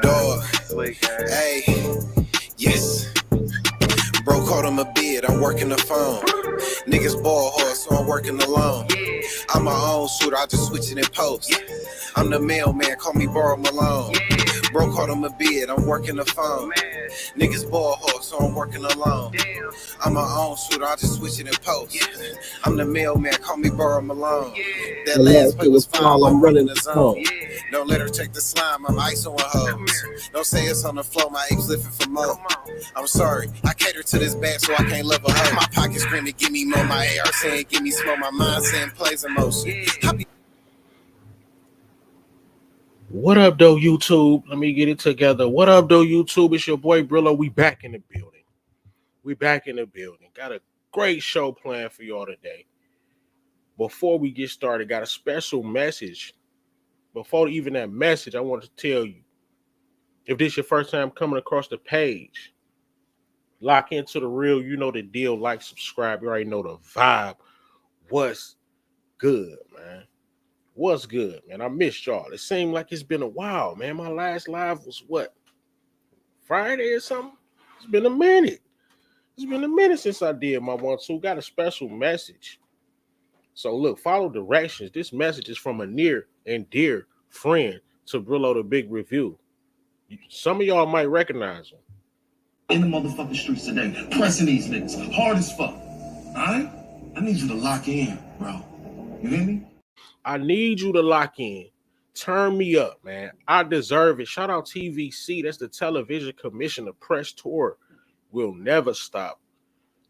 Dog, hey, yes. Bro called him a bid, I'm working the phone. Niggas ball hard, so I'm working alone. I'm my own shooter, I just switch it in post. I'm the mailman, call me Borrow Malone. Bro called him a bid, I'm working the phone. Niggas ball hard, so I'm working alone. I'm my own shooter, I just switch it in post. I'm the mailman, call me Borrow Malone. That last play was foul, I'm running the zone. Don't let her take the slime, I'm ice on hoes. Don't say it's on the floor, my apes lifting for more. I'm sorry, I cater to this bad, so I can't love a hoe. My pocket screaming, give me more. My AR saying, give me smoke. My mind saying, plays emotion. What up, though, YouTube? Let me get it together. What up, though, YouTube? It's your boy Brillo. We back in the building. Got a great show planned for y'all today. Before we get started, got a special message. Before even that message, I want to tell you, if this is your first time coming across the page, lock into the real. You know the deal. Like, subscribe. You already know the vibe. What's good, man? What's good, man? I missed y'all. It seemed like it's been a while, man. My last live was what? Friday or something? It's been a minute. It's been a minute since I did my 1-2. Got a special message. So look, follow directions. This message is from a near and dear friend to Brillo the Big Review. Some of y'all might recognize him. In the motherfucking streets today, pressing these niggas hard as fuck. Alright? I need you to lock in, bro. You hear me? I need you to lock in. Turn me up, man. I deserve it. Shout out TVC. That's the Television Commission. The press tour will never stop.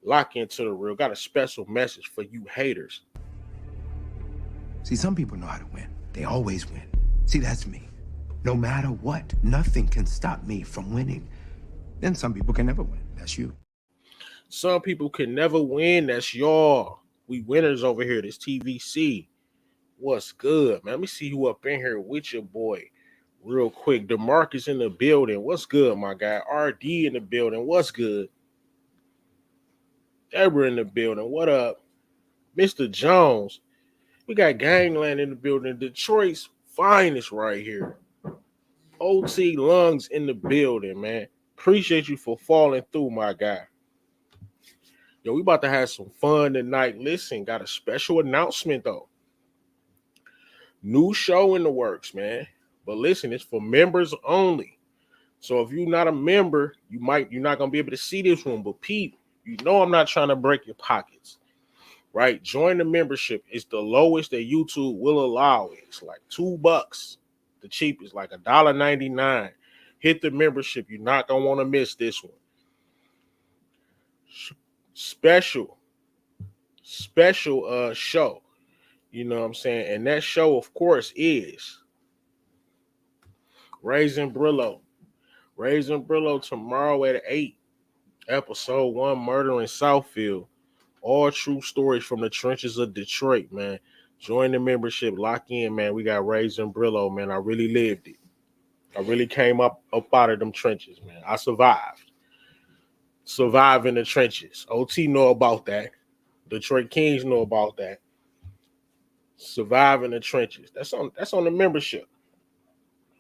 Lock into the real. Got a special message for you haters. See, some people know how to win. They always win. See, that's me. No matter what, nothing can stop me from winning. Then some people can never win. That's you. Some people can never win. That's y'all. We winners over here. This TVC. What's good, man? Let me see who up in here with your boy real quick. DeMarcus in the building. What's good, my guy? RD in the building. What's good? Deborah in the building. What up? Mr. Jones. We got Gangland in the building. Detroit's finest right here. OT Lungs in the building, man. Appreciate you for falling through, my guy. Yo, we about to have some fun tonight. Listen, got a special announcement, though. New show in the works, man. But listen, it's for members only. So if you're not a member, you're not gonna be able to see this one. But Pete, you know I'm not trying to break your pockets, right? Join the membership. It's the lowest that YouTube will allow. It's like $2. The cheapest, like $1.99. Hit the membership. You're not gonna want to miss this one. Special show. You know what I'm saying? And that show, of course, is Raising Brillo. Raising Brillo tomorrow at 8. Episode 1, Murder in Southfield. All true stories from the trenches of Detroit, man. Join the membership. Lock in, man. We got Raising Brillo, man. I really lived it. I really came up out of them trenches, man. I survived. Survive in the trenches. OT know about that. Detroit Kings know about that. Survive in the trenches. That's on the membership.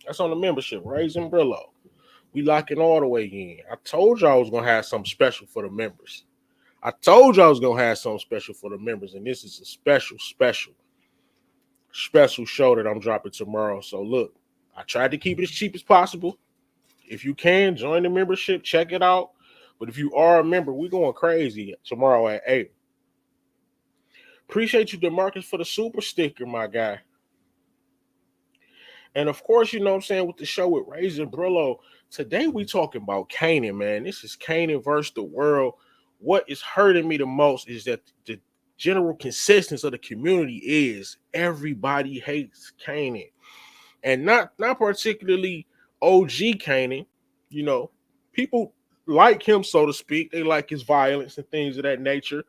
That's on the membership. Raising Brillo. We locking all the way in. I told y'all I was gonna have something special for the members. And this is a special show that I'm dropping tomorrow. So look, I tried to keep it as cheap as possible. If you can, join the membership, check it out. But if you are a member, we're going crazy tomorrow at 8. Appreciate you, DeMarcus, for the super sticker, my guy. And of course, you know what I'm saying, with the show with Raising Brillo, today we talking about Kanan, man. This is Kanan versus the world. What is hurting me the most is that the general consensus of the community is everybody hates Kanan. And not particularly OG Kanan. You know, people like him, so to speak. They like his violence and things of that nature.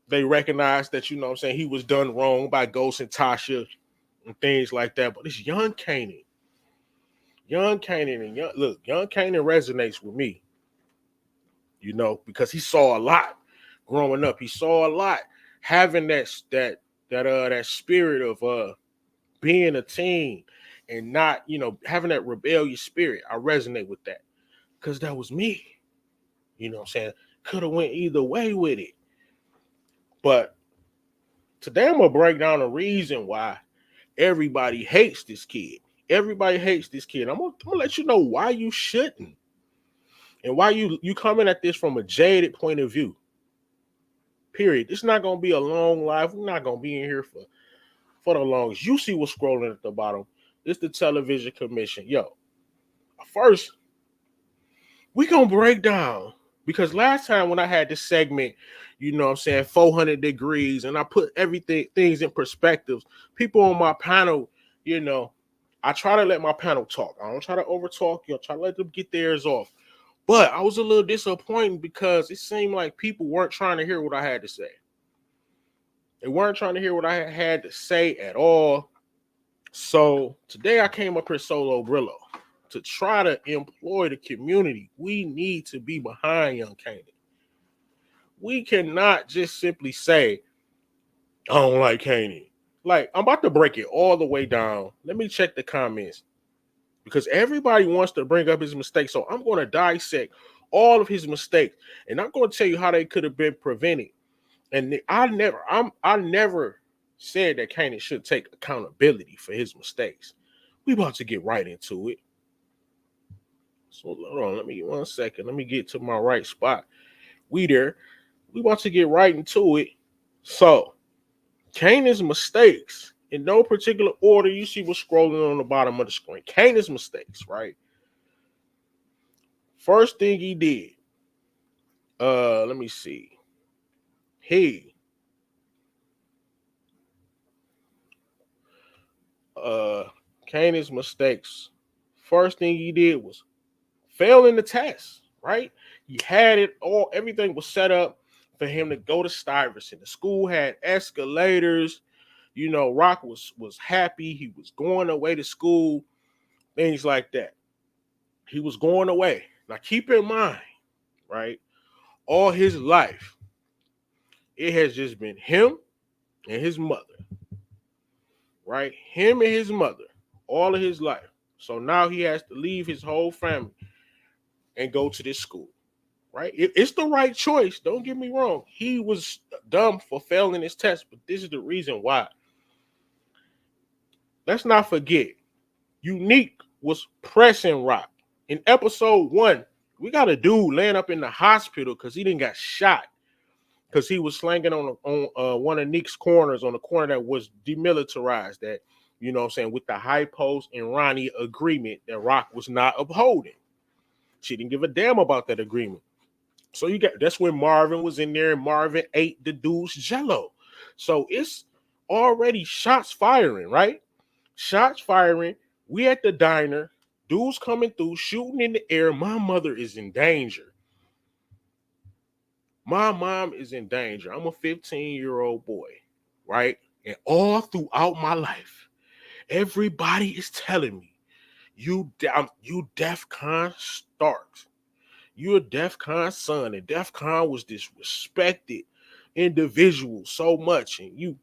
They recognize that, you know what I'm saying, he was done wrong by Ghost and Tasha and things like that. But it's young Kanan. Young Kanan resonates with me. You know, because he saw a lot growing up. He saw a lot having that spirit of being a teen and not, having that rebellious spirit. I resonate with that because that was me. You know what I'm saying? Could have went either way with it. But today I'm gonna break down the reason why everybody hates this kid. Everybody hates this kid. I'm gonna let you know why you shouldn't, and why you coming at this from a jaded point of view. Period. It's not gonna be a long life. We're not gonna be in here for the longest. You see what's scrolling at the bottom. It's the television commission. Yo, first we gonna break down, because last time when I had this segment, 400 degrees, and I put things in perspectives, people on my panel, I try to let my panel talk. I don't try to overtalk. Try to let them get theirs off. But I was a little disappointed because it seemed like people weren't trying to hear what I had to say. They weren't trying to hear what I had to say at all. So today I came up here solo Brillo to try to employ the community. We need to be behind young Kanan. We cannot just simply say, I don't like Kanan. Like, I'm about to break it all the way down. Let me check the comments, because everybody wants to bring up his mistakes. So I'm going to dissect all of his mistakes, and I'm going to tell you how they could have been prevented. And I never said that Kanan should take accountability for his mistakes. We about to get right into it. So hold on, let me 1 second. Let me get to my right spot. We about to get right into it. So, Kanan's mistakes, in no particular order. You see what's scrolling on the bottom of the screen. Kanan's mistakes, right? First thing he did, let me see. Kanan's mistakes. First thing he did was failing the test, right? He had it all, everything was set up for him to go to Stuyvesant. The school had escalators. Rock was happy. He was going away to school, things like that. He was going away. Now keep in mind, right? All his life, it has just been him and his mother, right? Him and his mother, all of his life. So now he has to leave his whole family and go to this school, right? It's the right choice. Don't get me wrong. He was dumb for failing his test, but this is the reason why. Let's not forget, Unique was pressing Rock. In episode 1, we got a dude laying up in the hospital because he didn't got shot, because he was slanging on one of Nick's corners, on the corner that was demilitarized, that, with the high post and Ronnie agreement that Rock was not upholding. She didn't give a damn about that agreement. So that's when Marvin was in there, and Marvin ate the dude's jello. So it's already shots firing, right? Shots firing. We at the diner. Dudes coming through, shooting in the air. My mother is in danger. My mom is in danger. I'm a 15-year-old boy, right? And all throughout my life, everybody is telling me, you DEFCON Starks. You're a DEFCON son, and DEFCON was this respected individual so much, and you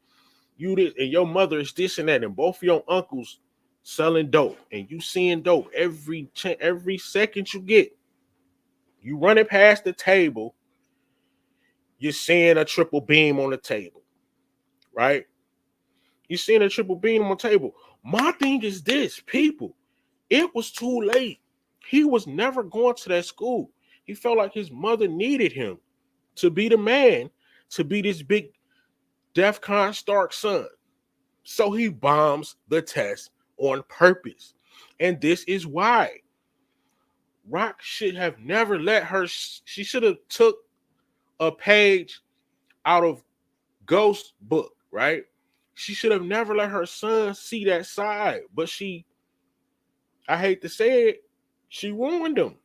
this, and your mother is this and that, and both of your uncles selling dope, and you seeing dope every second you get. You running past the table, you're seeing a triple beam on the table, right? You're seeing a triple beam on the table. My thing is this, people, it was too late. He was never going to that school. He felt like his mother needed him to be the man, to be this big DEFCON Stark son. So he bombs the test on purpose. And this is why. Rock should have never let her, she should have took a page out of Ghost's book, right? She should have never let her son see that side. But I hate to say it, she ruined him,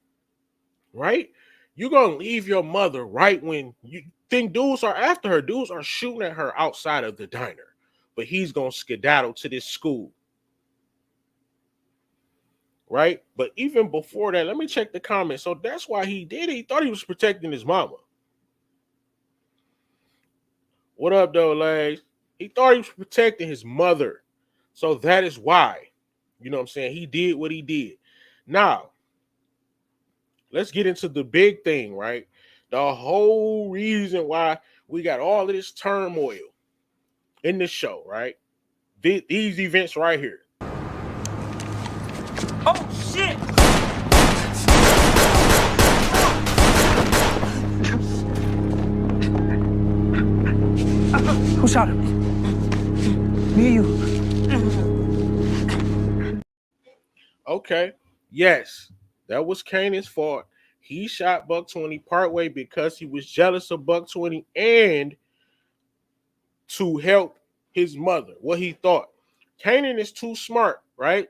right? You're going to leave your mother right when you think dudes are after her. Dudes are shooting at her outside of the diner. But he's going to skedaddle to this school, right? But even before that, let me check the comments. So that's why he did it. He thought he was protecting his mama. What up, though, Legs? He thought he was protecting his mother. So that is why. You know what I'm saying? He did what he did. Now, let's get into the big thing, right? The whole reason why we got all of this turmoil in the show, right? These events right here. Oh, shit! Who shot him? Me or you? Okay. Yes, that was Kanan's fault. He shot Buck 20 partway because he was jealous of Buck 20 and to help his mother. What he thought. Kanan is too smart, right?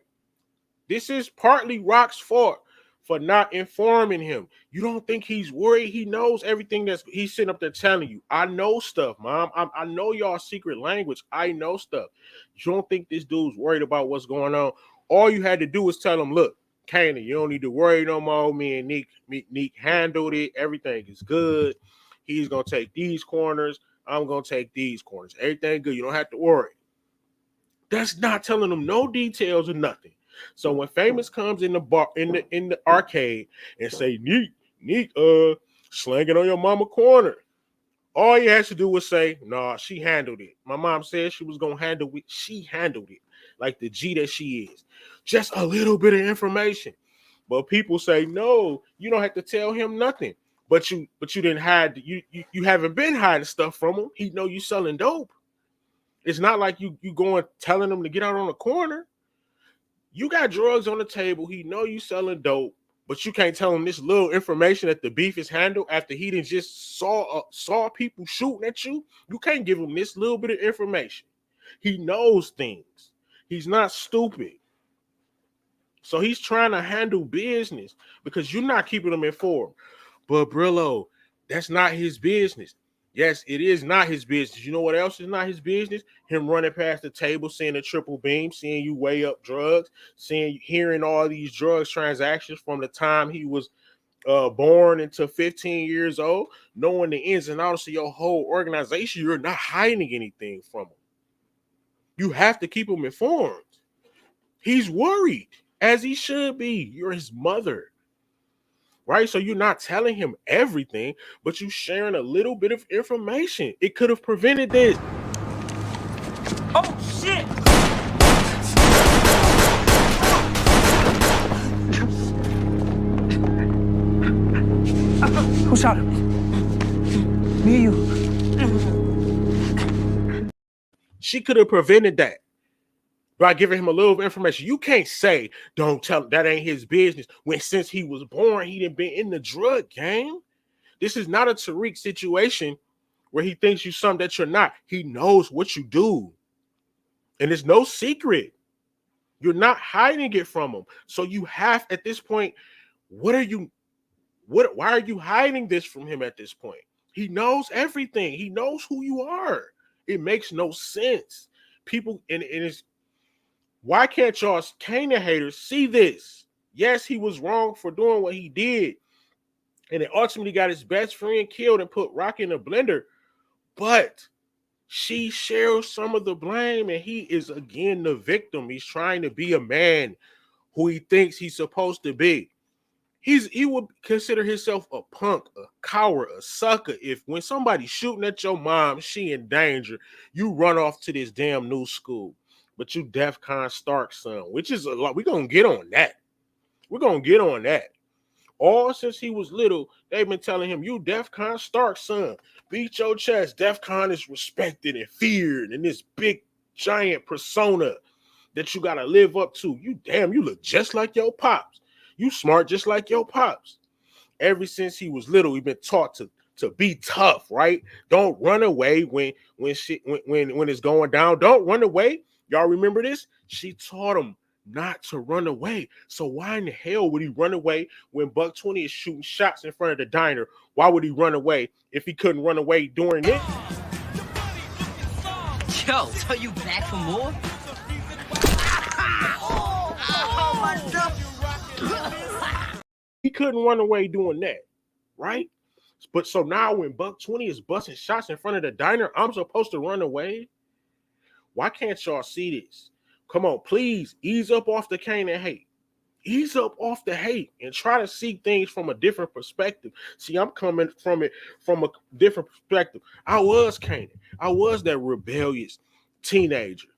This is partly Rock's fault for not informing him. You don't think he's worried? He knows everything that's he's sitting up there telling you. I know stuff, Mom. I know y'all secret language. I know stuff. You don't think this dude's worried about what's going on? All you had to do was tell him, look, Kanan, you don't need to worry no more. Me and Neek handled it. Everything is good. He's gonna take these corners. I'm gonna take these corners. Everything good. You don't have to worry. That's not telling them no details or nothing. So when Famous comes in the bar in the arcade and say, Neek, slanging on your mama corner. All he has to do was say, nah, she handled it. My mom said she was gonna handle it. She handled it like the G that she is. Just a little bit of information. But people say, no, you don't have to tell him nothing. But you didn't hide you haven't been hiding stuff from him. He know you selling dope. It's not like you going telling him to get out on the corner. You got drugs on the table. He know you selling dope, but you can't tell him this little information that the beef is handled after he didn't just saw people shooting at you. You can't give him this little bit of information. He knows things. He's not stupid. So he's trying to handle business because you're not keeping him informed. But Brillo, that's not his business. Yes, it is not his business. You know what else is not his business? Him running past the table, seeing a triple beam, seeing you weigh up drugs, hearing all these drugs transactions from the time he was born into 15 years old, knowing the ins and outs of your whole organization. You're not hiding anything from him. You have to keep him informed. He's worried, as he should be. You're his mother. Right? So you're not telling him everything, but you're sharing a little bit of information. It could have prevented this. Oh, shit! Who shot him? Me or you? She could have prevented that by giving him a little information. You can't say, don't tell him that ain't his business, when since he was born, he didn't been in the drug game. This is not a Tariq situation where he thinks you something that you're not. He knows what you do. And it's no secret. You're not hiding it from him. So you have, at this point, why are you hiding this from him at this point? He knows everything. He knows who you are. It makes no sense. People, and it's, why can't y'all Kanan haters see this? Yes, he was wrong for doing what he did. And it ultimately got his best friend killed and put Rock in a blender. But she shares some of the blame, and he is again the victim. He's trying to be a man who he thinks he's supposed to be. He would consider himself a punk, a coward, a sucker if when somebody's shooting at your mom, she in danger, you run off to this damn new school. But you DEFCON Stark son, which is a lot. We're gonna get on that. We're gonna get on that. All since he was little, they've been telling him, you DEFCON Stark son, beat your chest. DEFCON is respected and feared in this big giant persona that you gotta live up to. You look just like your pops. You smart just like your pops. Ever since he was little, he's been taught to be tough, right? Don't run away when it's going down. Don't run away. Y'all remember this? She taught him not to run away. So why in the hell would he run away when Buck 20 is shooting shots in front of the diner? Why would he run away if he couldn't run away during it? Yo, so you back for more? He couldn't run away doing that, right? But so now when Buck 20 is busting shots in front of the diner, I'm supposed to run away? Why can't y'all see this? Come on, please ease up off the Kanan hate. Ease up off the hate and try to see things from a different perspective. See, I'm coming from it from a different perspective. I was Kanan. I was that rebellious teenager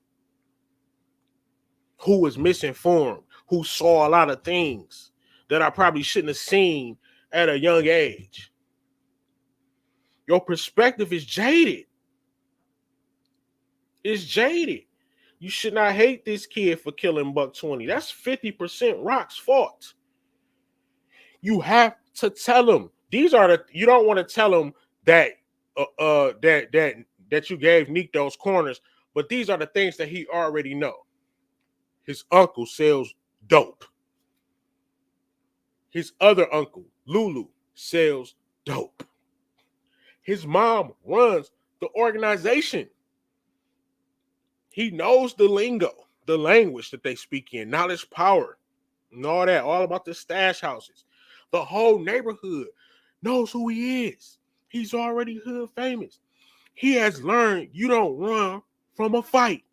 who was misinformed, who saw a lot of things that I probably shouldn't have seen at a young age. Your perspective is jaded. It's jaded. You should not hate this kid for killing Buck 20. That's 50% Rock's fault. You have to tell him. These are the, you don't want to tell him that that you gave Nick those corners, but these are the things that he already know. His uncle sells dope. His other uncle, Lulu, sells dope. His mom runs the organization. He knows the lingo, the language that they speak in, knowledge, power, and all that, all about the stash houses. The whole neighborhood knows who he is. He's already hood famous. He has learned you don't run from a fight.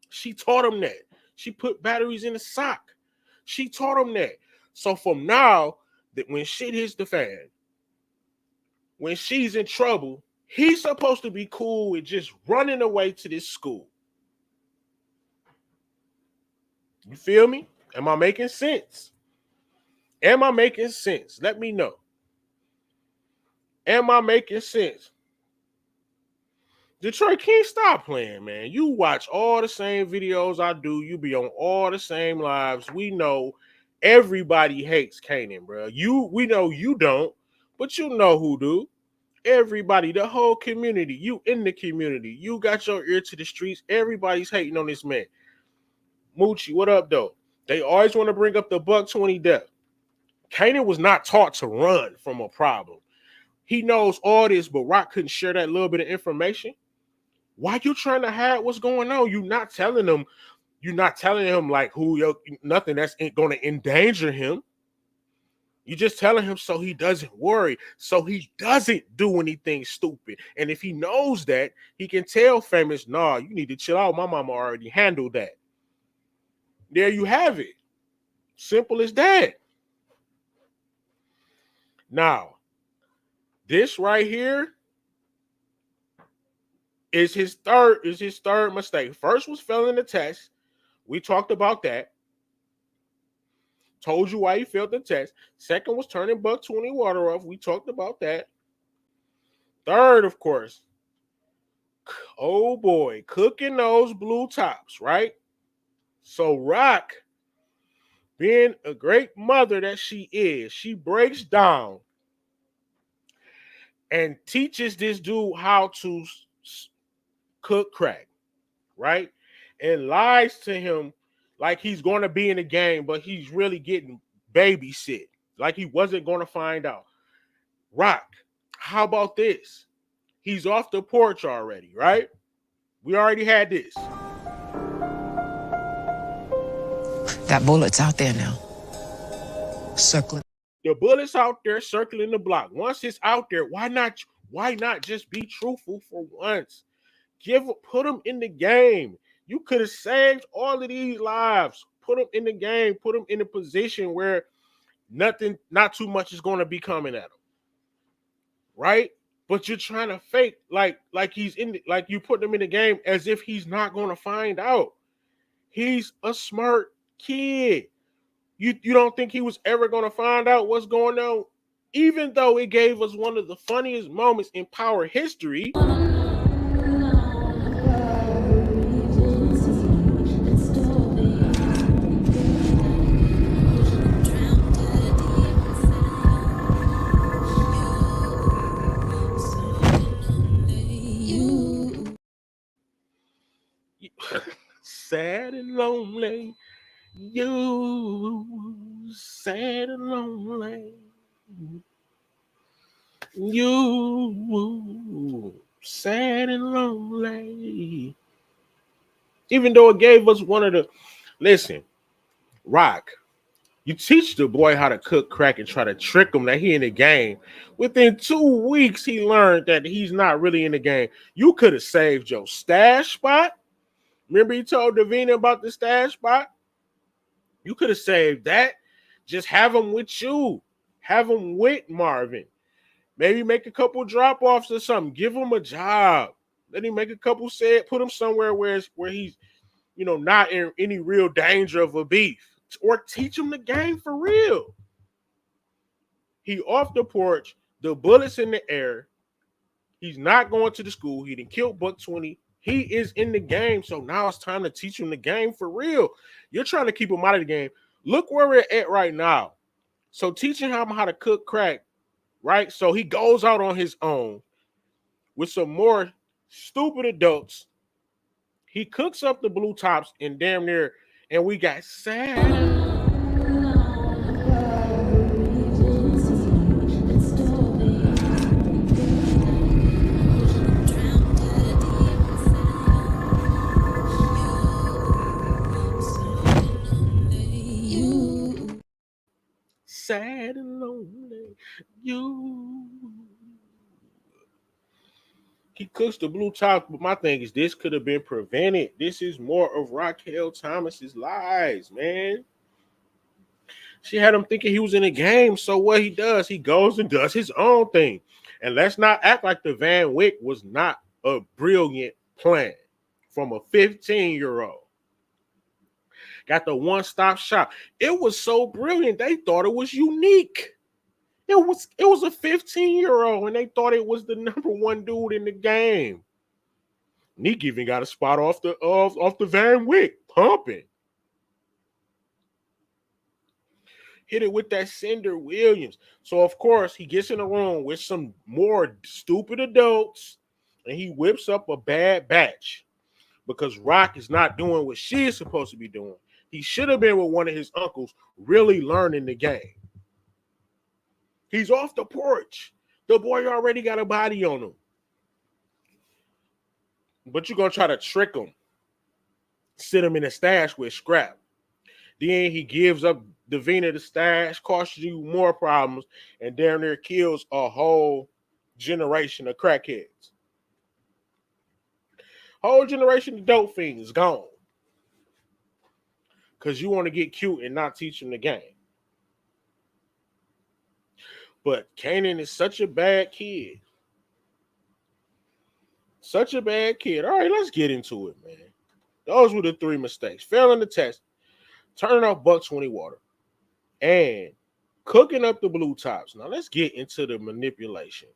She taught him that. She put batteries in the sock. She taught him that. So from now, that when shit hits the fan, when she's in trouble, he's supposed to be cool with just running away to this school. You feel me? Am I making sense? Am I making sense? Let me know. Am I making sense? Detroit King, stop playing, man. You watch all the same videos I do. You be on all the same lives. We know everybody hates Kanan, bro. We know you don't, but you know who do. Everybody, the whole community. You in the community. You got your ear to the streets. Everybody's hating on this man. Moochie, what up, though? They always want to bring up the Buck 20 death. Kanan was not taught to run from a problem. He knows all this, but Rock couldn't share that little bit of information. Why you trying to hide what's going on? You're not telling him like nothing that's going to endanger him. You're just telling him so he doesn't worry, so he doesn't do anything stupid. And if he knows that, he can tell Famous, nah, you need to chill out. My mama already handled that. There you have it. Simple as that. Now, this right here is his third mistake. First was failing the test. We talked about that. Told you why he failed the test. Second was turning Buck 20 water off. We talked about that. Third, of course, oh boy, cooking those blue tops, right? So Rock, being a great mother that she is, she breaks down and teaches this dude how to cook crack, right? And lies to him like he's going to be in the game, but he's really getting babysit, like he wasn't going to find out. Rock, how about this? He's off the porch already, right? We already had this. That bullet's out there now. Circling. The bullet's out there circling the block. Once it's out there, why not just be truthful for once? Put him in the game. You could have saved all of these lives. Put him in the game. Put him in a position where not too much is going to be coming at him. Right? But you're trying to fake like he's in, like you put him in the game as if he's not going to find out. He's a smart kid. You don't think he was ever going to find out what's going on? Even though it gave us one of the funniest moments in Power history. Sad and lonely. You sad and lonely. You sad and lonely. Even though it gave us one of the, listen, Rock, you teach the boy how to cook crack and try to trick him that he in the game. Within 2 weeks, he learned that he's not really in the game. You could have saved your stash spot. Remember he told Davina about the stash spot? You could have saved that. Just have him with you. Have him with Marvin. Maybe make a couple drop offs or something. Give him a job. Let him make a couple set. Put him somewhere where he's not in any real danger of a beef, or teach him the game for real. He off the porch. The bullets in the air. He's not going to the school. He didn't kill Buck 20. He is in the game. So now it's time to teach him the game for real. You're trying to keep him out of the game. Look where we're at right now. So teaching him how to cook crack, right? So he goes out on his own with some more stupid adults. He cooks up the blue tops and damn near, and we got sad. Sad and lonely, you. He cooks the blue top, but my thing is this could have been prevented. This is more of Raquel Thomas's lies, man. She had him thinking he was in a game. So what he does, he goes and does his own thing. And let's not act like the Van Wyck was not a brilliant plan from a 15-year-old. Got the one-stop shop. It was so brilliant, they thought it was unique. It was a 15-year-old, and they thought it was the number one dude in the game. Nick even got a spot off the Van Wyck, pumping. Hit it with that Cinder Williams. So, of course, he gets in the room with some more stupid adults, and he whips up a bad batch because Rock is not doing what she is supposed to be doing. He should have been with one of his uncles really learning the game. He's off the porch. The boy already got a body on him. But you're going to try to trick him. Sit him in a stash with Scrap. Then he gives up Davina the stash, causes you more problems, and damn near kills a whole generation of crackheads. Whole generation of dope fiends gone. Because you want to get cute and not teach them the game. But Kanan is such a bad kid. Such a bad kid. All right, let's get into it, man. Those were the 3 mistakes. Failing the test, turning off Buck 20 water, and cooking up the blue tops. Now, let's get into the manipulation.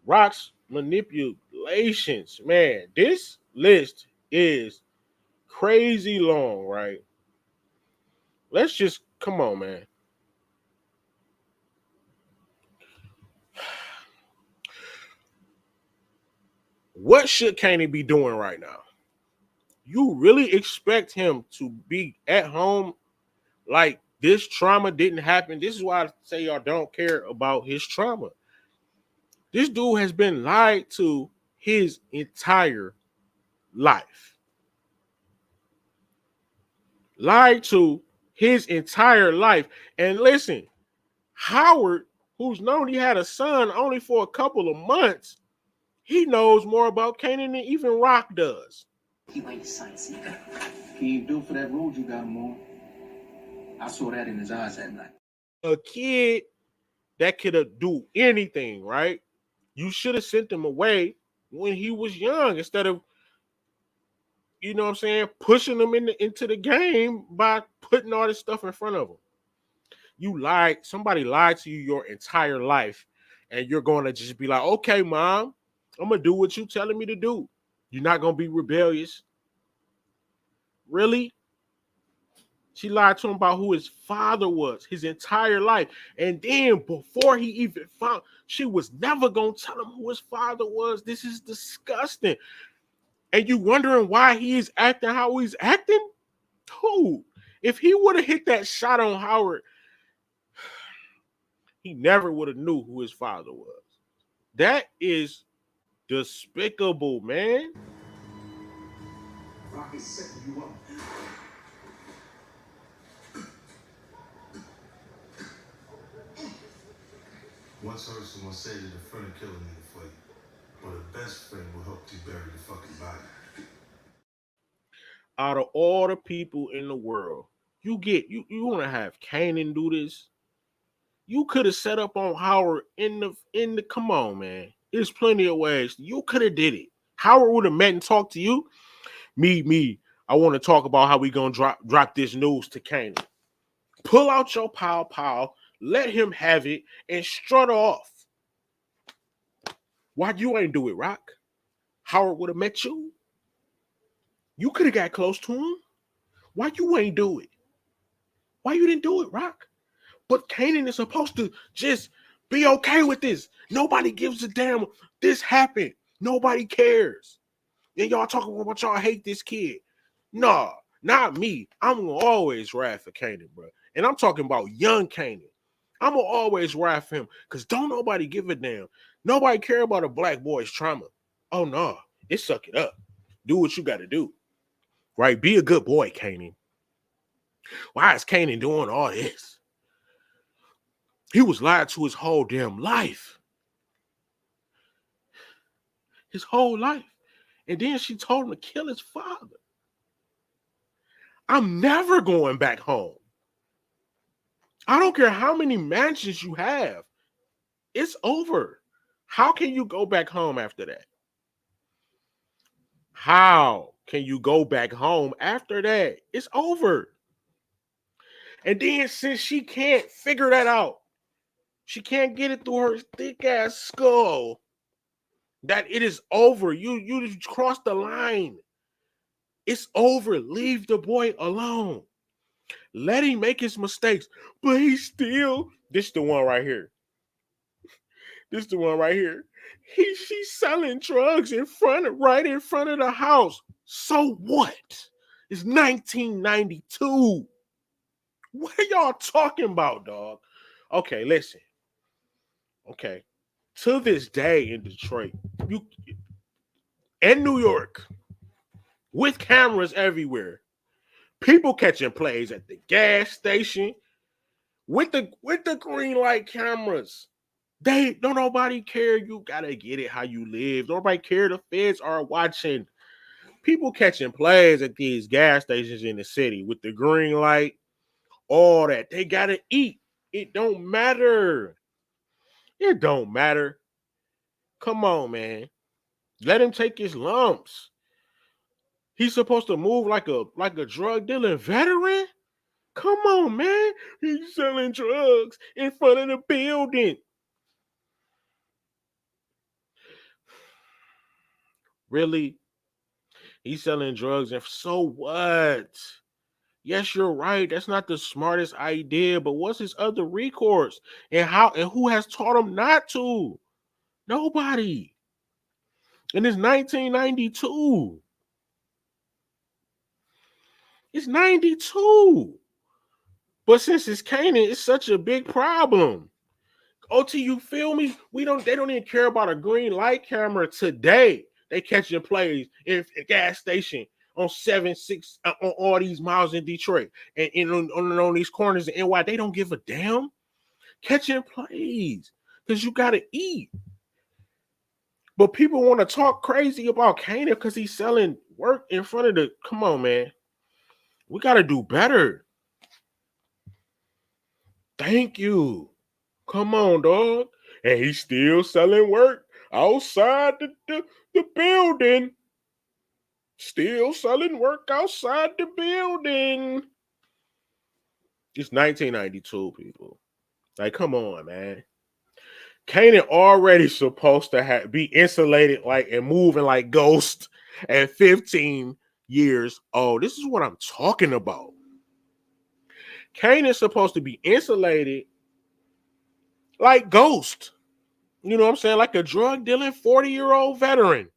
Rock's manipulations. Man, this list is crazy long, right? Let's just, come on, man. What should Kanan be doing right now? You really expect him to be at home like this trauma didn't happen? This is why I say y'all don't care about his trauma. This dude has been lied to his entire life. Lied to his entire life. And listen, Howard, who's known he had a son only for a couple of months, he knows more about Kanan than even Rock does. You ain't a son, Seeker. He ain't built for that road you got him on. I saw that in his eyes that night. A kid that could do anything, right? You should have sent him away when he was young instead of, you know what I'm saying, pushing him into the game by putting all this stuff in front of him. You lied. Somebody lied to you your entire life, and you're going to just be like, okay, Mom, I'm going to do what you're telling me to do. You're not going to be rebellious. Really? She lied to him about who his father was his entire life. And then before he even found, she was never going to tell him who his father was. This is disgusting. And you wondering why he is acting how he's acting? Who? If he would have hit that shot on Howard, he never would have knew who his father was. That is despicable, man. Rock is setting you up. Once heard someone say that a friend will kill a nigga for you, but a best friend will help you bury the fucking body. Out of all the people in the world, you want to have Kanan do this? You could have set up on Howard in the come on, man. There's plenty of ways. You could have did it. Howard would have met and talked to you. Me. I want to talk about how we gonna drop this news to Kanan. Pull out your pow, let him have it, and strut off. Why you ain't do it, Rock? Howard would have met you. You could have got close to him. Why you ain't do it? Why you didn't do it, Rock? But Kanan is supposed to just be okay with this. Nobody gives a damn. This happened. Nobody cares. And y'all talking about y'all hate this kid. Nah, not me. I'm gonna always ride for Kanan, bro. And I'm talking about young Kanan. I'm gonna always ride for him because don't nobody give a damn. Nobody care about a black boy's trauma. Oh no, it's suck it up. Do what you gotta do. Right? Be a good boy, Kanan. Why is Kanan doing all this? He was lied to his whole damn life. His whole life. And then she told him to kill his father. I'm never going back home. I don't care how many mansions you have. It's over. How can you go back home after that? How can you go back home after that? It's over. And then since she can't figure that out, she can't get it through her thick ass skull that it is over. You just crossed the line. It's over. Leave the boy alone. Let him make his mistakes. But he's still. This is the one right here. This is the one right here. She's selling drugs right in front of the house. So what? It's 1992. What are y'all talking about, dog? Okay, listen. Okay. To this day in Detroit, and New York, with cameras everywhere, people catching plays at the gas station with the green light cameras. Don't nobody care. You gotta get it how you live. Nobody care. The feds are watching. People catching plays at these gas stations in the city with the green light, all that. They gotta eat. It don't matter. It don't matter. Come on, man. Let him take his lumps. He's supposed to move like a drug dealing veteran? Come on, man. He's selling drugs in front of the building. Really? He's selling drugs, and so what? Yes, you're right. That's not the smartest idea, but what's his other recourse? And who has taught him not to? Nobody. And it's 1992. It's 92. But since it's Kanan, it's such a big problem. OT, you feel me? They don't even care about a green light camera today. They catching plays in a gas station on 7-6 on all these miles in Detroit and on these corners in NY. They don't give a damn. Catching plays because you gotta eat. But people want to talk crazy about Kanan because he's selling work in front of the. Come on, man. We gotta do better. Thank you. Come on, dog. And he's still selling work outside the building. Still selling work outside the building. It's 1992, people. Like, come on, man. Kanan already supposed to be insulated and moving like Ghost at 15 years old. This is what I'm talking about. Kanan's supposed to be insulated like Ghost. You know what I'm saying? Like a drug dealing 40-year-old veteran.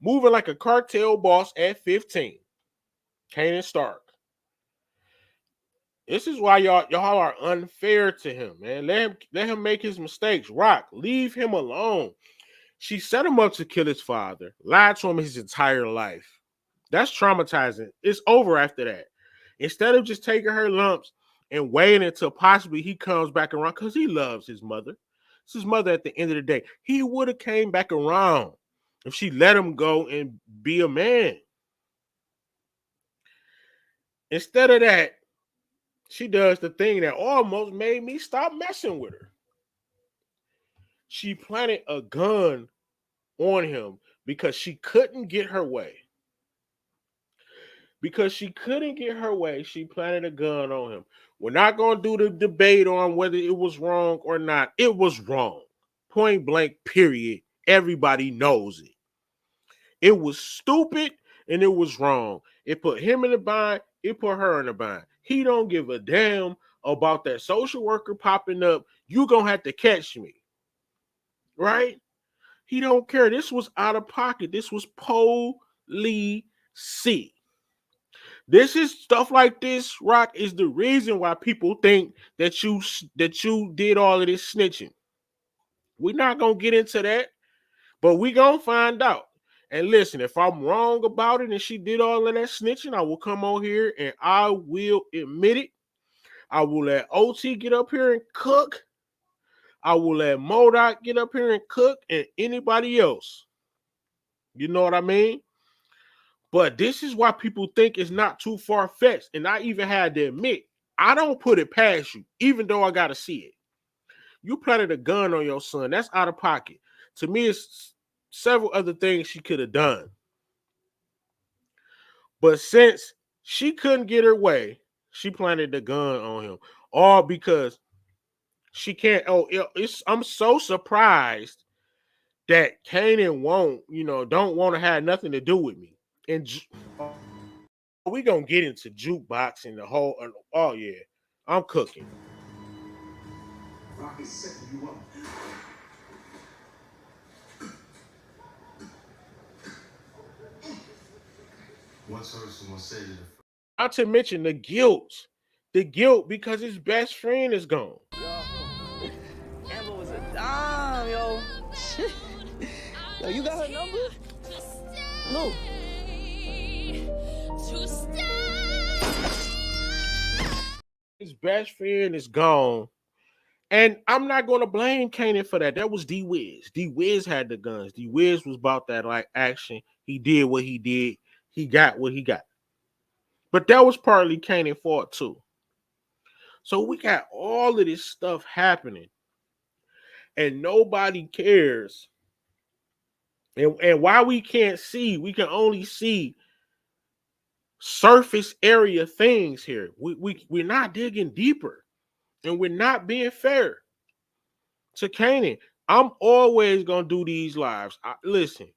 Moving like a cartel boss at 15. Kanan Stark. This is why y'all are unfair to him, man. Let him make his mistakes. Rock, leave him alone. She set him up to kill his father, lied to him his entire life. That's traumatizing. It's over after that. Instead of just taking her lumps and waiting until possibly he comes back around because he loves his mother. It's his mother at the end of the day. He would have came back around if she let him go and be a man. Instead of that, she does the thing that almost made me stop messing with her. She planted a gun on him because she couldn't get her way. Because she couldn't get her way, she planted a gun on him. We're not going to do the debate on whether it was wrong or not. It was wrong. Point blank, period. Everybody knows it. It was stupid and it was wrong. It put him in a bind. It put her in a bind. He don't give a damn about that social worker popping up. You going to have to catch me. Right? He don't care. This was out of pocket. This was policy. This is stuff like this, Rock, is the reason why people think that you did all of this snitching. We're not gonna get into that, but we gonna find out. And listen, if I'm wrong about it and she did all of that snitching, I will come on here and I will admit it. I will let OT get up here and cook. I will let MODOK get up here and cook, and anybody else. You know what I mean? But this is why people think it's not too far-fetched. And I even had to admit, I don't put it past you, even though I got to see it. You planted a gun on your son. That's out of pocket. To me, it's several other things she could have done. But since she couldn't get her way, she planted the gun on him. All because she can't. I'm so surprised that Kanan don't want to have nothing to do with me. And we gonna get into Jukebox and the whole. Oh yeah, I'm cooking. Not to mention the guilt because his best friend is gone. Amber was a dime, yo. Yo, you got her number? No. His best friend is gone. And I'm not going to blame Kanan for that. That was D-Wiz. D-Wiz had the guns. D-Wiz was about that like action. He did what he did. He got what he got. But that was partly Kanan's fault too. So we got all of this stuff happening. And nobody cares. And why we can't see, we can only see surface area things here. We're not digging deeper. And we're not being fair to Kanan. I'm always going to do these lives. Listen,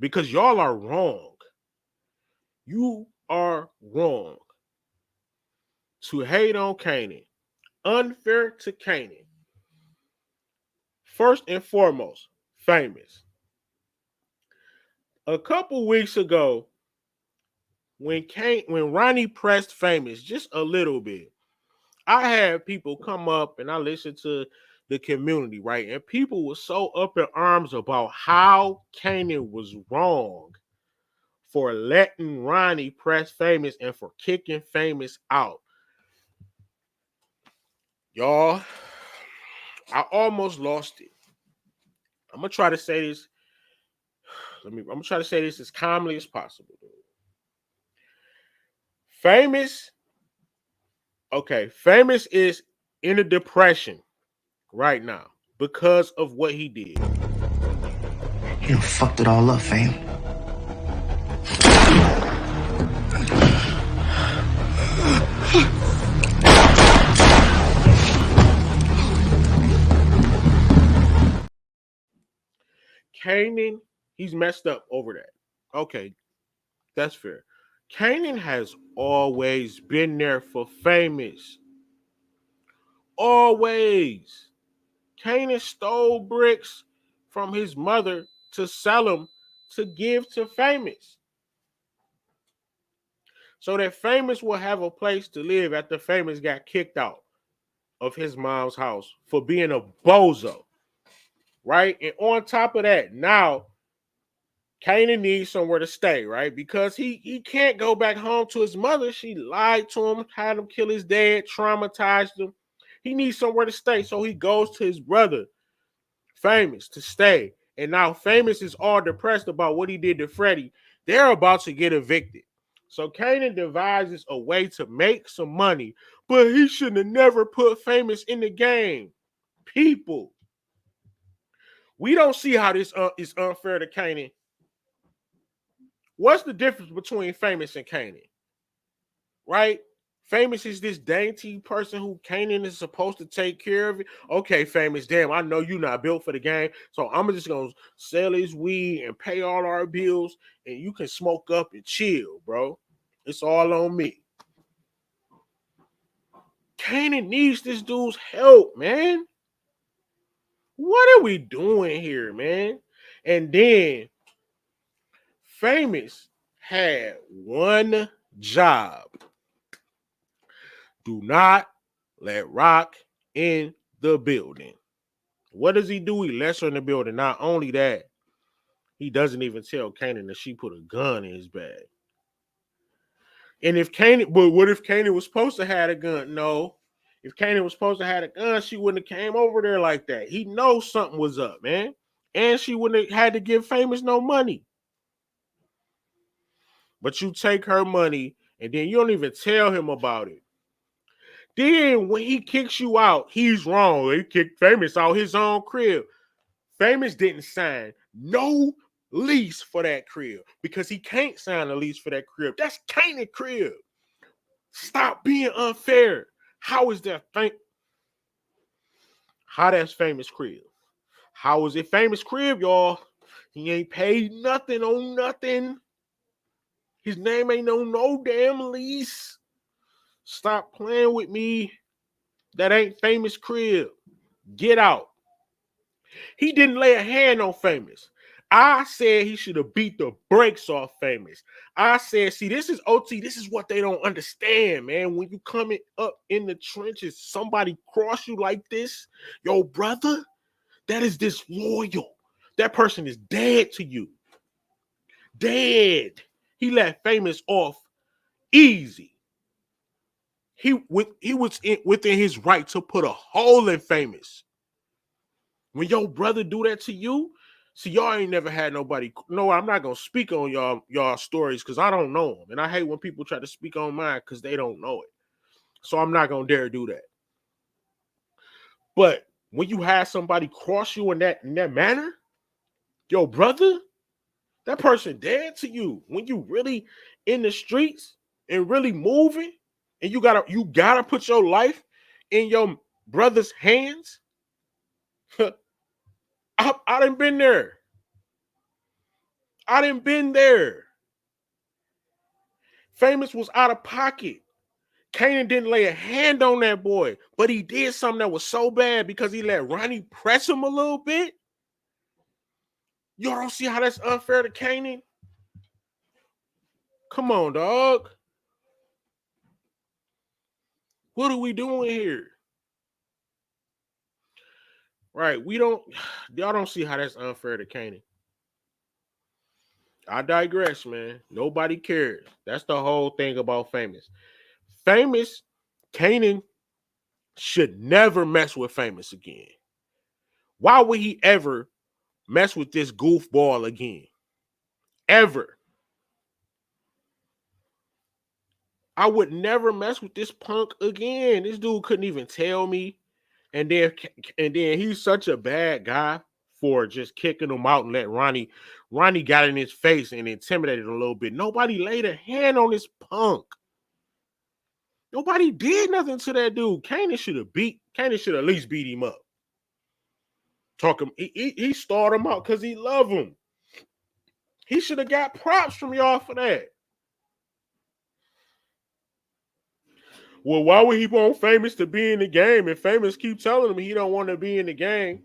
because y'all are wrong. You are wrong to hate on Kanan. Unfair to Kanan. First and foremost, Famous. A couple weeks ago, when Ronnie pressed Famous just a little bit, I had people come up and I listened to the community, right? And people were so up in arms about how Kanan was wrong for letting Ronnie press Famous and for kicking Famous out. Y'all, I almost lost it. I'm gonna try to say this. I'm gonna try to say this as calmly as possible. Famous is in a depression right now because of what he did. You fucked it all up, fam. Kanan, he's messed up over that. Okay, that's fair. Kanan has always been there for Famous. Always. Kanan stole bricks from his mother to sell them to give to Famous. So that Famous will have a place to live after Famous got kicked out of his mom's house for being a bozo. Right? And on top of that, now Kanan needs somewhere to stay, right? Because he can't go back home to his mother. She lied to him, had him kill his dad, traumatized him. He needs somewhere to stay. So he goes to his brother Famous to stay. And now Famous is all depressed about what he did to Freddie. They're about to get evicted. So Kanan devises a way to make some money, but he shouldn't have never put Famous in the game. People, we don't see how this is unfair to Kanan. What's the difference between Famous and Kanan? Right? Famous is this dainty person who Kanan is supposed to take care of it. Okay, Famous, damn, I know you're not built for the game, so I'm just gonna sell his weed and pay all our bills, and you can smoke up and chill, bro. It's all on me. Kanan needs this dude's help, man. What are we doing here, man? And then Famous had one job. Do not let Rock in the building. What does he do? He lets her in the building. Not only that, he doesn't even tell Kanan that she put a gun in his bag. And if Kanan, but what if Kanan was supposed to have a gun? No. If Kanan was supposed to have a gun, she wouldn't have came over there like that. He knows something was up, man. And she wouldn't have had to give Famous no money. But you take her money and then you don't even tell him about it. Then when he kicks you out, he's wrong. He kicked Famous out his own crib. Famous didn't sign no lease for that crib because he can't sign a lease for that crib. That's Kanan crib. Stop being unfair. How is that How that's Famous crib? How is it Famous crib, y'all? He ain't paid nothing on nothing. His name ain't on no damn lease. Stop playing with me. That ain't Famous crib. Get out. He didn't lay a hand on Famous. I said he should have beat the brakes off Famous. I said, see, this is OT. This is what they don't understand, man. When you coming up in the trenches, somebody cross you like this, yo, brother, that is disloyal. That person is dead to you. Dead. He let Famous off easy. He was within his right to put a hole in Famous. When your brother do that to you, see, y'all ain't never had nobody. No, I'm not gonna speak on y'all stories because I don't know them, and I hate when people try to speak on mine because they don't know it. So I'm not gonna dare do that. But when you have somebody cross you in that manner, your brother, that person dead to you. When you really in the streets and really moving, and you gotta put your life in your brother's hands. I done been there. I done been there. Famous was out of pocket. Kanan didn't lay a hand on that boy, but he did something that was so bad because he let Ronnie press him a little bit. Y'all don't see how that's unfair to Kanan? Come on, dog. What are we doing here? Right, y'all don't see how that's unfair to Kanan. I digress, man. Nobody cares. That's the whole thing about Famous. Kanan should never mess with Famous again. Why would he ever mess with this goofball again? Ever. I would never mess with this punk again. This dude couldn't even tell me. And then he's such a bad guy for just kicking him out and let Ronnie got in his face and intimidated a little bit. Nobody laid a hand on this punk. Nobody did nothing to that dude. Kanan should at least beat him up. He started him out because he loved him. He should have got props from y'all for that. Well, why would he want Famous to be in the game? And Famous keep telling him he don't want to be in the game.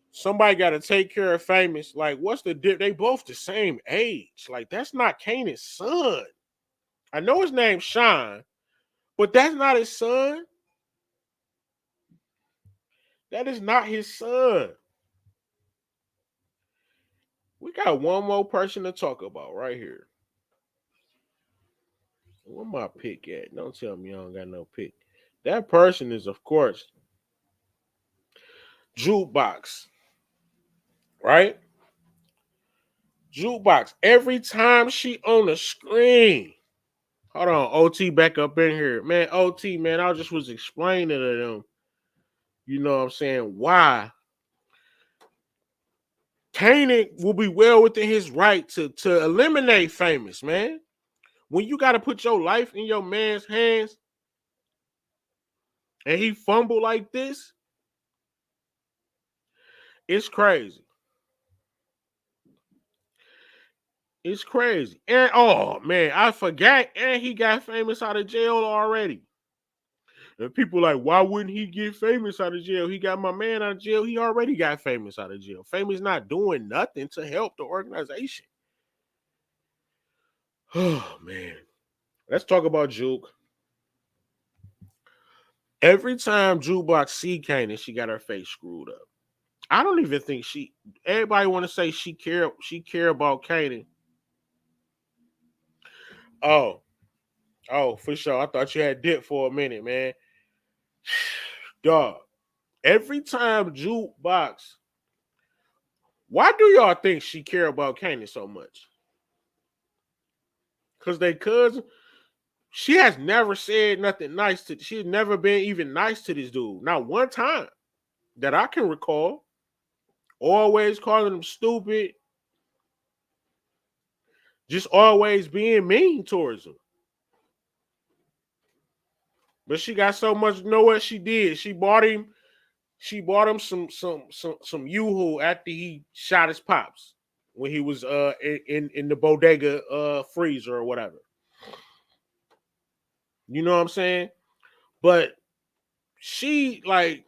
Somebody got to take care of Famous. Like, what's the difference? They both the same age. Like, that's not Kanan's son. I know his name's Sean, but that's not his son. That is not his son. We got one more person to talk about right here. Where my pick at? Don't tell me I don't got no pick. That person is, of course, Jukebox, right? Jukebox. Every time she on the screen. Hold on, OT back up in here. Man, OT, man, I just was explaining to them, you know what I'm saying, why Kanan will be well within his right to eliminate Famous, man. When you got to put your life in your man's hands and he fumble like this, it's crazy. It's crazy. And oh man, I forgot. And he got Famous out of jail already. And people like, why wouldn't he get Famous out of jail? He got my man out of jail. He already got Famous out of jail. Famous not doing nothing to help the organization. Oh man. Let's talk about Juke. Every time Jukebox see Kanan, she got her face screwed up. I don't even think everybody want to say she care about Kanan. Oh, for sure. I thought you had dip for a minute, man. Dog. Every time Jukebox, why do y'all think she care about Kanan so much? Because they cousin. She has never said nothing nice to. She's never been even nice to this dude. Not one time that I can recall. Always calling him stupid. Just always being mean towards him. But she got so much. You know what she did? She bought him some Yoo-hoo after he shot his pops when he was in the bodega freezer or whatever. You know what I'm saying? But she like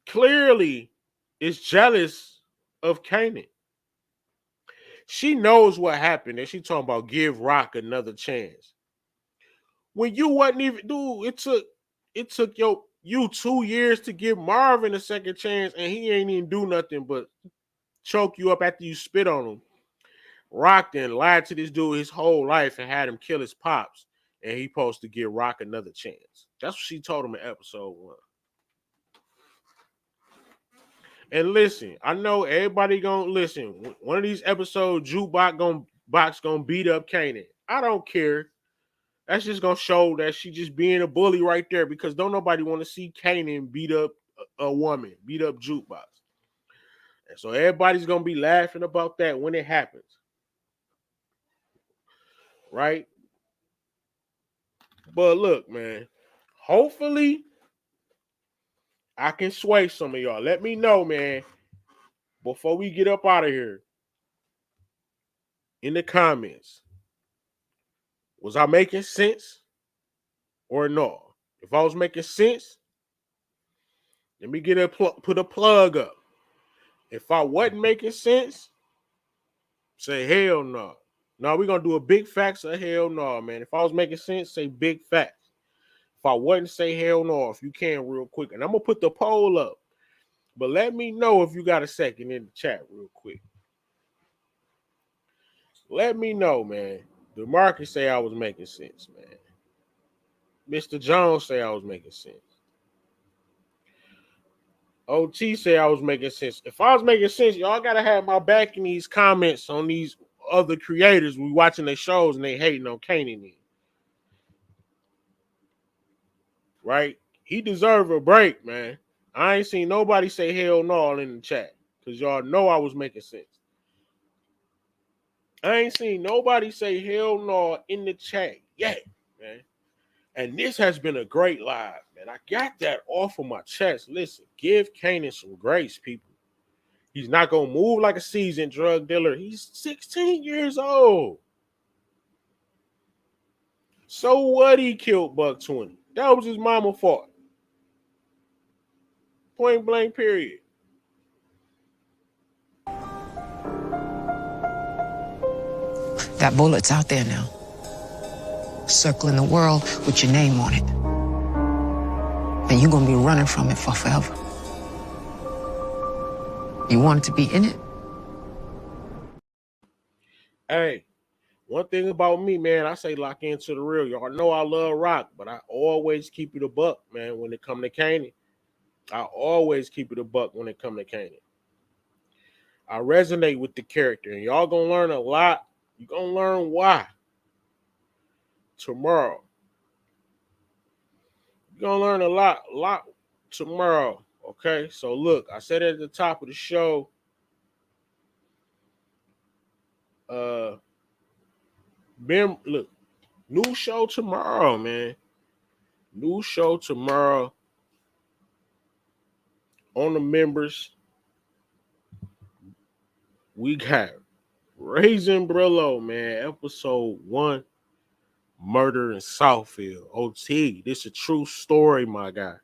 clearly is jealous of Kanan. She knows what happened, and she talking about give Rock another chance. When you wasn't even, dude, it took you 2 years to give Marvin a second chance, and he ain't even do nothing but choke you up after you spit on him. Rock then lied to this dude his whole life and had him kill his pops, and he supposed to give Rock another chance. That's what she told him in episode 1. And listen, I know everybody gonna listen. One of these episodes, Jukebox gonna beat up Kanan. I don't care. That's just gonna show that she just being a bully right there because don't nobody want to see Kanan beat up a woman, beat up Jukebox. And so everybody's gonna be laughing about that when it happens. Right? But look, man, hopefully I can sway some of y'all. Let me know, man, before we get up out of here in the comments. Was I making sense or no? If I was making sense, let me put a plug up. If I wasn't making sense, say hell no. No, we're gonna do a big facts or hell no, man. If I was making sense, say big facts. If I wasn't, say hell no, if you can real quick. And I'm gonna put the poll up. But let me know if you got a second in the chat real quick. Let me know, man. DeMarcus say I was making sense, man. Mr. Jones say I was making sense. OT say I was making sense. If I was making sense, y'all gotta have my back in these comments on these other creators. We watching their shows and they hating on Kanan. Right? He deserve a break, man. I ain't seen nobody say hell no in the chat because y'all know I was making sense. I ain't seen nobody say hell no in the chat yet, man. And this has been a great live, man. I got that off of my chest. Listen, give Kanan some grace, people. He's not going to move like a seasoned drug dealer. He's 16 years old. So what he killed Buck 20? That was his mama fault. Point blank, period. That bullet's out there now, circling the world with your name on it. And you're going to be running from it for forever. You wanted to be in it? Hey, one thing about me, man, I say lock into the real. Y'all know I love rock, but I always keep it a buck, man, when it come to Kanan. I always keep it a buck when it come to Kanan. I resonate with the character, and y'all gonna learn a lot. You're gonna learn why tomorrow. You're gonna learn a lot tomorrow. Okay, so look, I said at the top of the show, look, new show tomorrow, man. New show tomorrow on the members. We got Raising Brillo, man. Episode 1, Murder in Southfield. OT, this is a true story, my guy.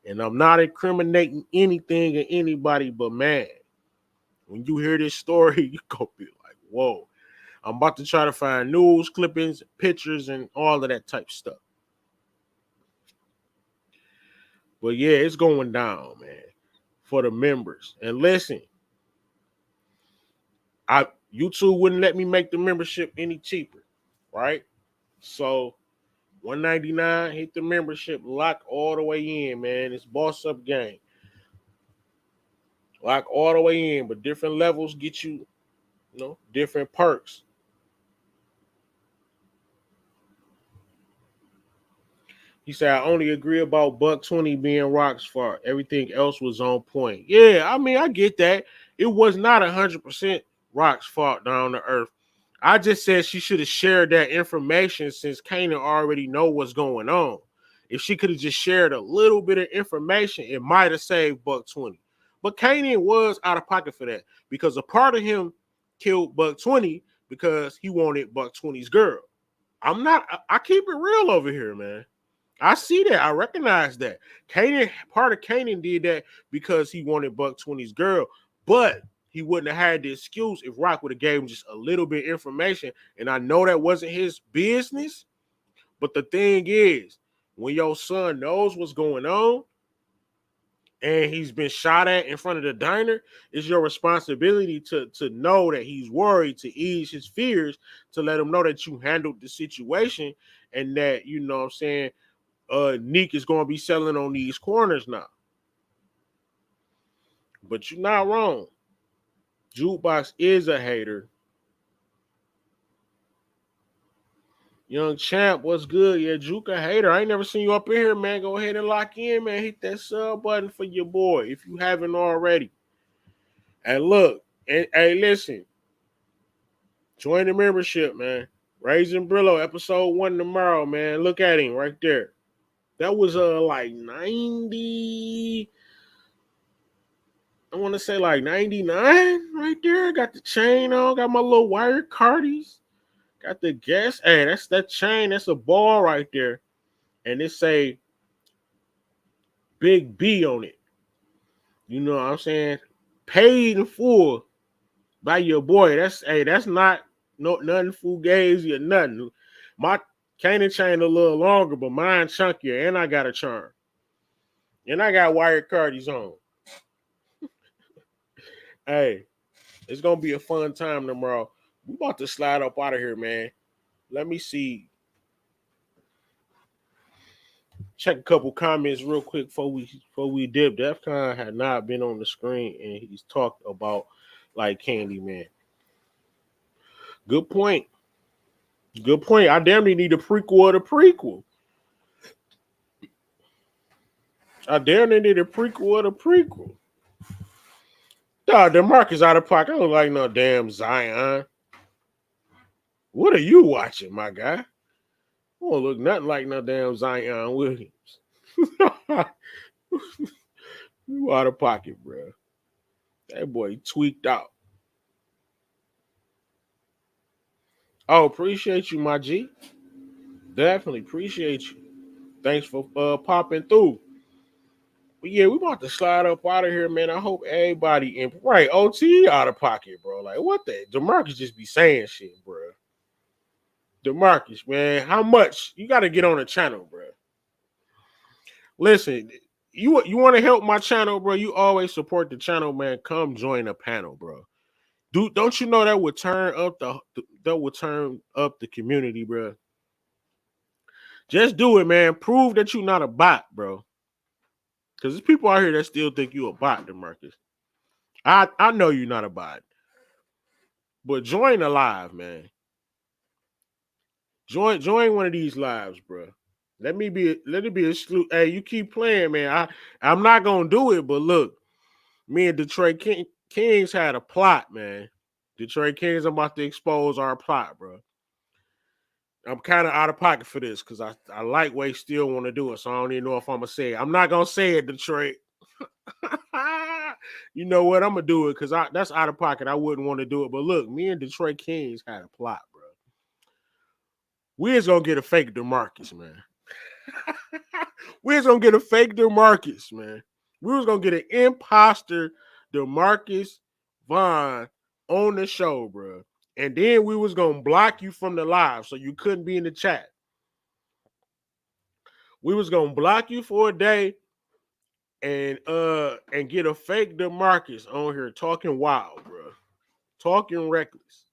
And I'm not incriminating anything or anybody, but man, when you hear this story, you gonna be like, whoa. I'm about to try to find news clippings, pictures, and all of that type stuff. But yeah, it's going down, man, for the members. And listen, YouTube wouldn't let me make the membership any cheaper, right? So $199, hit the membership, lock all the way in, man. It's boss up game. Lock all the way in, but different levels get you, different perks. He said, I only agree about $120 being Rock's fault. Everything else was on point. Yeah, I mean, I get that. It was not 100% Rock's fault down to earth. I just said she should have shared that information since Kanan already know what's going on. If she could have just shared a little bit of information, it might have saved $120. But Kanan was out of pocket for that because a part of him killed $120 because he wanted $120's girl. I keep it real over here, man. I see that. I recognize that. Part of Kanan did that because he wanted $120's girl, but he wouldn't have had the excuse if Rock would have gave him just a little bit of information. And I know that wasn't his business, but the thing is, when your son knows what's going on and he's been shot at in front of the diner, it's your responsibility to know that he's worried, to ease his fears, to let him know that you handled the situation and that, you know what I'm saying, Neek is going to be selling on these corners now. But you're not wrong. Jukebox is a hater. Young Champ, what's good? Yeah, Juke a hater. I ain't never seen you up in here, man. Go ahead and lock in, man. Hit that sub button for your boy if you haven't already. And look, hey, listen. Join the membership, man. Raising Brillo, episode 1 tomorrow, man. Look at him right there. That was like 90. I want to say like 99 right there. Got the chain on. Got my little wire cardies. Got the gas. Hey, that's that chain. That's a ball right there. And it say Big B on it. You know what I'm saying? Paid in full by your boy. That's not nothing fugazi or nothing. My Kanan chain a little longer, but mine chunkier. And I got a charm. And I got wire cardies on. Hey, it's gonna be a fun time tomorrow. We about to slide up out of here, man. Let me see. Check a couple comments real quick before we dip. Defcon had not been on the screen and he's talked about like Candyman. Good point. Good point. I damn near need a prequel of the prequel. I damn near need a prequel of the prequel. Dog, DeMarcus out of pocket. I don't like no damn Zion. What are you watching, my guy? I don't look nothing like no damn Zion Williams. You out of pocket, bro. That boy tweaked out. Oh, appreciate you, my G. Definitely appreciate you. Thanks for popping through. But yeah, we about to slide up out of here, man. I hope everybody in right OT out of pocket, bro. Like what the DeMarcus just be saying shit, bro. DeMarcus, man, how much you got to get on the channel, bro? Listen, you want to help my channel, bro? You always support the channel, man. Come join the panel, bro. Don't you know that would turn up the community, bro? Just do it, man. Prove that you're not a bot, bro. Because there's people out here that still think you a bot, DeMarcus. I know you're not a bot. But join the live, man. Join one of these lives, bro. Let it be a salute. Hey, you keep playing, man. I'm not gonna do it, but look, me and Detroit Kings had a plot, man. Detroit Kings, I'm about to expose our plot, bro. I'm kind of out of pocket for this because I lightweight still want to do it, so I don't even know if I'm gonna say it. I'm not gonna say it, Detroit. You know what? I'm gonna do it because that's out of pocket. I wouldn't want to do it, but look, me and Detroit Kings had a plot, bro. We just gonna get a fake DeMarcus, man. We was gonna get a fake DeMarcus, man. We was gonna get an imposter DeMarcus Vaughn on the show, bro. And then we was gonna block you from the live so you couldn't be in the chat. We was gonna block you for a day and get a fake DeMarcus on here talking wild, bro. Talking reckless.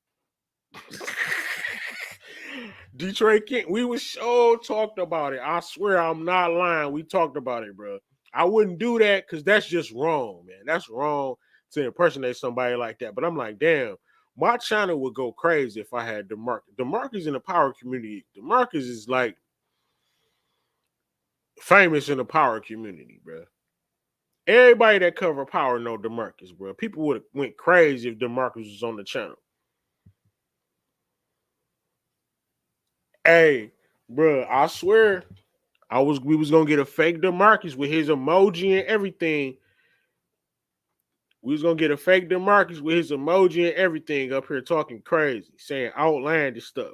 Detroit King, we was so talked about it. I swear I'm not lying. We talked about it, bro. I wouldn't do that because that's just wrong, man. That's wrong to impersonate somebody like that. But I'm like, damn, my channel would go crazy if I had DeMarcus. DeMarcus in the power community. DeMarcus is like famous in the power community, bro. Everybody that cover power know DeMarcus, bro. People would have went crazy if DeMarcus was on the channel. Hey, bro, I swear we was gonna get a fake DeMarcus with his emoji and everything. We was gonna get a fake DeMarcus with his emoji and everything up here talking crazy, saying outlandish stuff.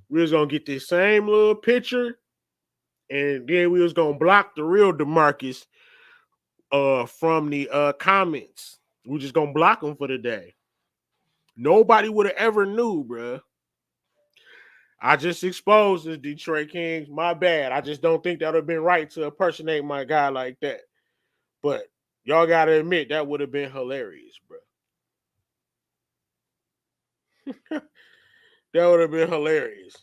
We was gonna get this same little picture, and then we was gonna block the real DeMarcus from the comments. We just gonna block him for the day. Nobody would have ever knew, bro. I just exposed the Detroit Kings. My bad. I just don't think that would have been right to impersonate my guy like that. But y'all got to admit that would have been hilarious, bro. That would have been hilarious.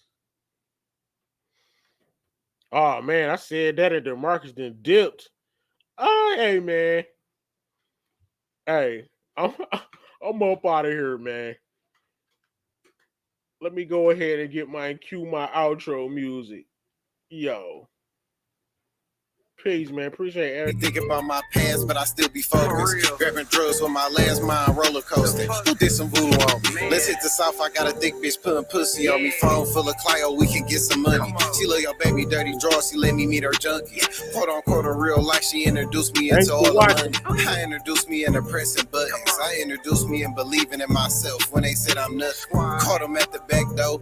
Oh, man, I said that and DeMarcus then dipped. Oh, hey, man. Hey, I'm up out of here, man. Let me go ahead and get cue my outro music. Yo. Peace, man. Appreciate everything. Think about my past, but I still be focused. Grabbing drugs with my last mind roller coaster. Who did some voodoo on me? Let's hit the south. I got a thick bitch putting pussy on me. Phone full of Clio, we can get some money. She love your baby dirty drawers. She let me meet her junkies. Quote unquote in real life. She introduced me into all the money. I introduced me into pressing buttons. I introduced me in believing in myself when they said I'm nothing. Caught them at the back door.